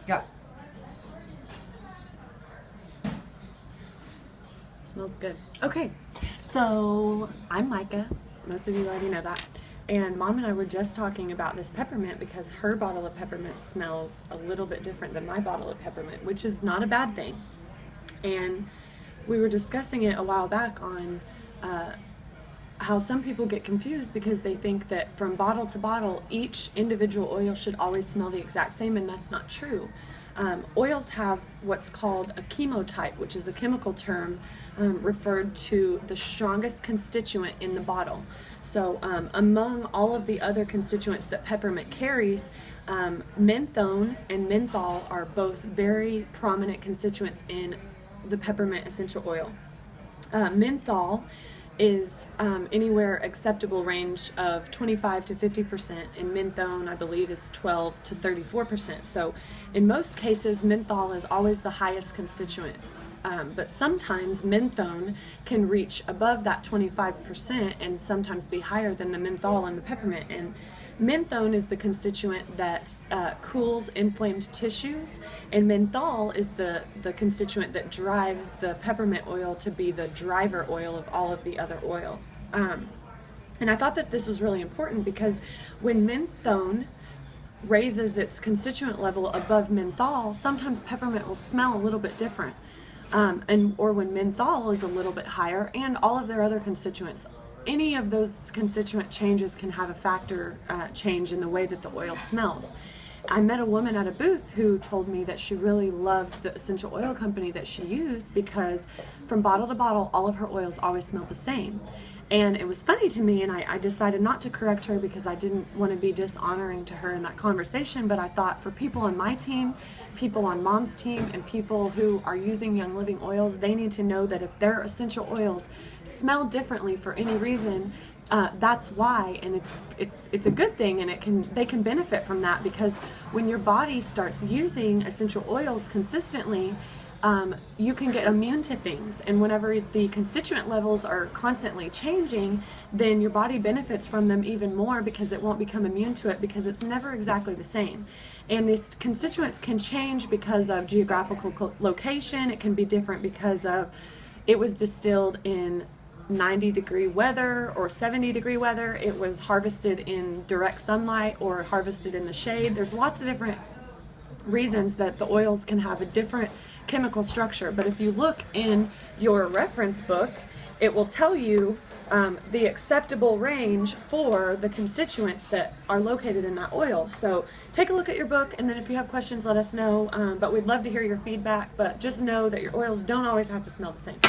Yeah. Smells good. Okay, so I'm Micah. Most of you already know that. And Mom and I were just talking about this peppermint because her bottle of peppermint smells a little bit different than my bottle of peppermint, which is not a bad thing. And we were discussing it a while back on how some people get confused because they think that from bottle to bottle, each individual oil should always smell the exact same, and that's not true. Oils have what's called a chemotype, which is a chemical term referred to the strongest constituent in the bottle. So among all of the other constituents that peppermint carries, menthone and menthol are both very prominent constituents in the peppermint essential oil. Menthol is anywhere acceptable range of 25 to 50%, and menthone, I believe, is 12 to 34%. So in most cases, menthol is always the highest constituent. But sometimes menthone can reach above that 25% and sometimes be higher than the menthol in the peppermint. And menthone is the constituent that cools inflamed tissues, and menthol is the constituent that drives the peppermint oil to be the driver oil of all of the other oils. And I thought that this was really important because when menthone raises its constituent level above menthol, sometimes peppermint will smell a little bit different. Or when menthol is a little bit higher, and all of their other constituents. Any of those constituent changes can have a factor change in the way that the oil smells. I met a woman at a booth who told me that she really loved the essential oil company that she used because from bottle to bottle, all of her oils always smelled the same. And it was funny to me, and I decided not to correct her because I didn't want to be dishonoring to her in that conversation, but I thought for people on my team, people on Mom's team, and people who are using Young Living oils, they need to know that if their essential oils smell differently for any reason, that's why, and it's a good thing, and they can benefit from that because when your body starts using essential oils consistently, you can get immune to things, and whenever the constituent levels are constantly changing, then your body benefits from them even more because it won't become immune to it because it's never exactly the same. And these constituents can change because of geographical location. It can be different because of it was distilled in 90-degree weather or 70-degree weather. It was harvested in direct sunlight or harvested in the shade. There's lots of different reasons that the oils can have a different chemical structure, but if you look in your reference book, it will tell you the acceptable range for the constituents that are located in that oil. So take a look at your book, and then if you have questions, let us know, but we'd love to hear your feedback. But just know that your oils don't always have to smell the same.